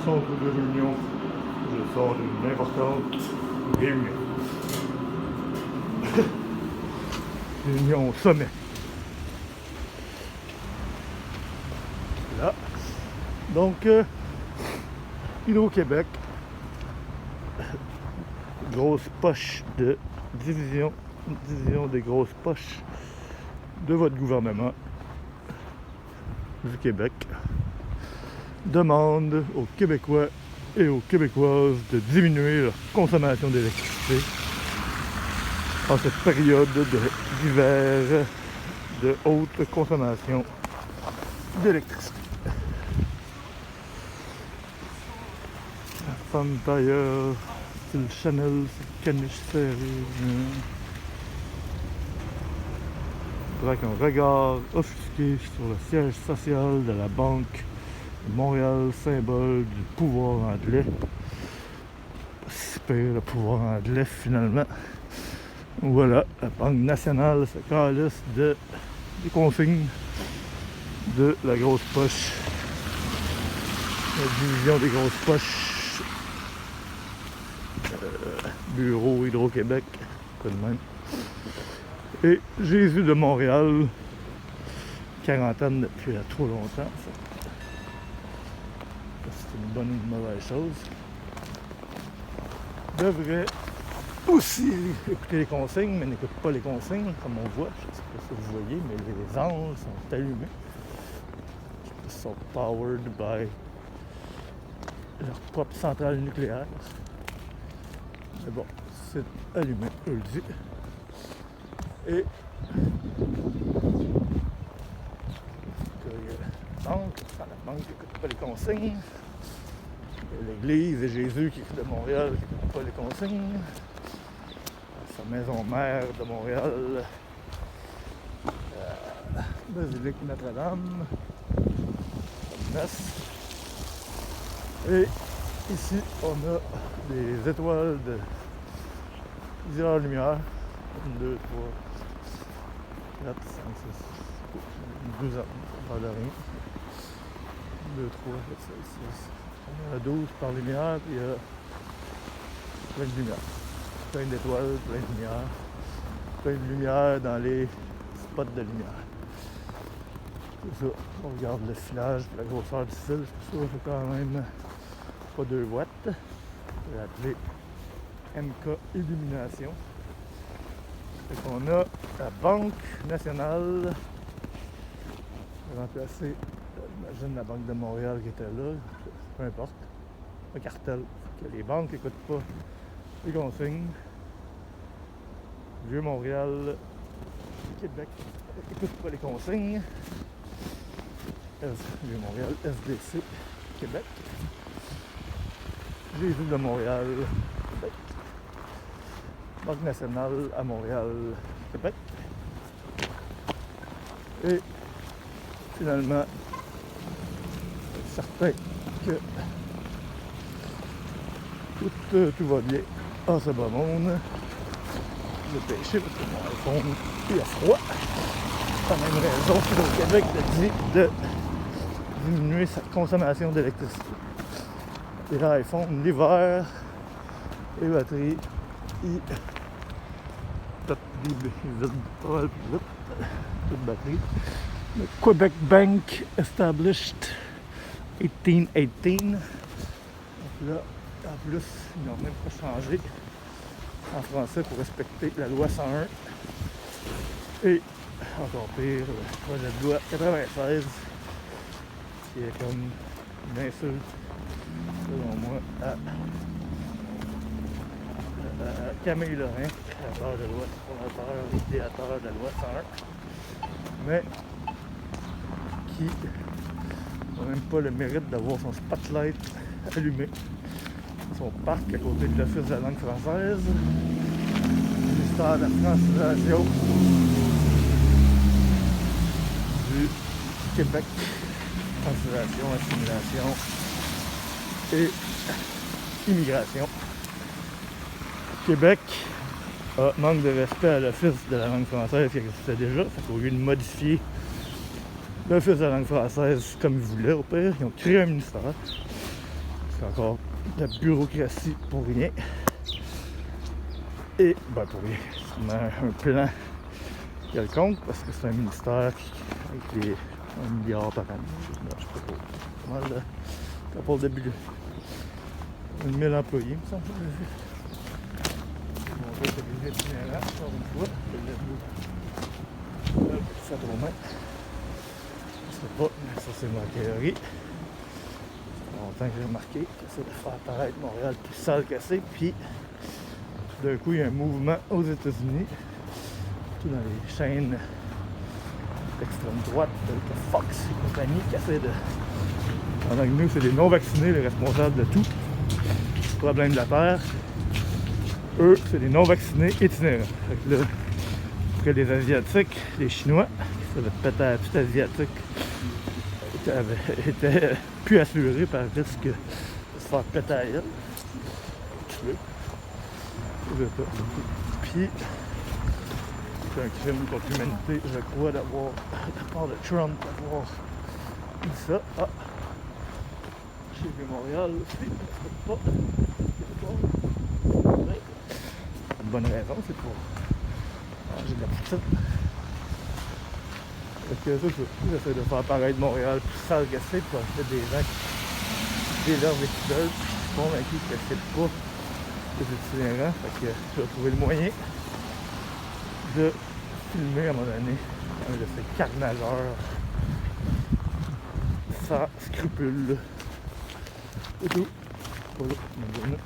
centre de réunion. Je sors d'une importante réunion. Réunion au sommet. Là. Donc, Hydro-Québec, grosse poche de division des grosses poches de votre gouvernement du Québec, demande aux Québécois et aux Québécoises de diminuer leur consommation d'électricité en cette période d'hiver de haute consommation d'électricité. La femme tailleur, style Chanel, caniche serrée. Avec un regard offusqué sur le siège social de la Banque de Montréal, symbole du pouvoir anglais. C'est le pouvoir anglais finalement. Voilà, la Banque nationale se calisse des consignes de la grosse poche, la division des grosses poches, bureau Hydro-Québec, tout de même. Et Jésus de Montréal, quarantaine depuis trop longtemps, ça. C'est une bonne ou une mauvaise chose. Devrait aussi écouter les consignes, mais n'écoute pas les consignes, comme on voit. Je ne sais pas si vous voyez, mais les angles sont allumés. Ils sont powered by leur propre centrale nucléaire. Mais bon, c'est allumé, je le dis. Et la banque n'écoute pas les consignes. L'église et Jésus qui est de Montréal qui n'écoute pas les consignes. Sa maison mère de Montréal, Basilique Notre-Dame, messe. Et ici, on a des étoiles de plusieurs lumières. 1, 2, 3, 4, 5, 6, 12 ans, pas de rien. 2, 3, 4, 5, 6. On a 12 par lumière, puis il y a plein de lumière. Plein d'étoiles, plein de lumière. Plein de lumière dans les spots de lumière. C'est ça, on regarde le filage, la grosseur du fil, c'est ça, c'est quand même pas 2 watts. Je vais l'appeler MK Illumination. Fait qu'on a la Banque nationale, remplacée, j'imagine la Banque de Montréal qui était là, peu importe, un cartel, que les banques n'écoutent pas les consignes. Vieux-Montréal, Québec n'écoute pas les consignes. Vieux-Montréal, SDC, Québec. Jésus de Montréal, Québec. Banque nationale à Montréal, Québec. Et finalement, c'est certain que tout va bien en ce bas monde. Je vais pêcher parce que mon iPhone il a froid. C'est la même raison que le Québec a dit de diminuer sa consommation d'électricité. Et l'iPhone, l'hiver, les batteries, ils vident pas mal plus vite. Toute batterie. Le Quebec Bank established 1818. Donc là, en plus, ils n'ont même pas changé en français pour respecter la loi 101. Et encore pire, le projet de loi 96, qui est comme une insulte, selon moi, à Camille Lorrain, créateur de loi, fondateur, idéateur de la loi 101, mais qui n'a même pas le mérite d'avoir son spotlight allumé, son parc à côté de l'Office de la langue française, le ministère de la francisation du Québec, francisation, assimilation et immigration. Québec manque de respect à l'Office de la langue française qui existait déjà. Au lieu de modifier l'Office de la langue française comme ils voulaient, au pire, ils ont créé un ministère. C'est encore de la bureaucratie pour rien. Et ben pour rien, c'est un plan quelconque parce que c'est un ministère avec les 1 milliard par année. Non, je sais pas trop. Mal, c'est pas le début. 1000 employés, il me semble. On va être itinérant, encore une fois. Ça trop main. Je sais pas, mais ça c'est ma théorie. Longtemps que j'ai remarqué que c'est de faire paraître Montréal plus sale que c'est. Puis tout d'un coup, il y a un mouvement aux États-Unis, surtout dans les chaînes d'extrême droite, telles que Fox et compagnie, qui essaient de. Pendant que nous, c'est les non-vaccinés les responsables de tout problème de la Terre. Eux, c'est les non-vaccinés itinérants. Fait que là, après les Asiatiques, les Chinois, qui se faisaient péter à tout asiatique, étaient plus assurés par le risque de se faire péter à elle. Tuer. Puis, c'est un crime contre l'humanité, je crois, d'avoir, de la part de Trump, d'avoir dit ça. Ah! J'ai vu Montréal aussi, pas. Une bonne raison, c'est pour manger de la poutine. Fait que ça, j'essaie de faire paraître Montréal plus sale que c'est pour acheter des gens qui déservent les poubelles. Je suis convaincu que c'est pas des itinérants. Fait que je vais trouver le moyen de filmer à un moment donné un de ces carnageurs sans scrupules. C'est tout. Voilà, bonne journée.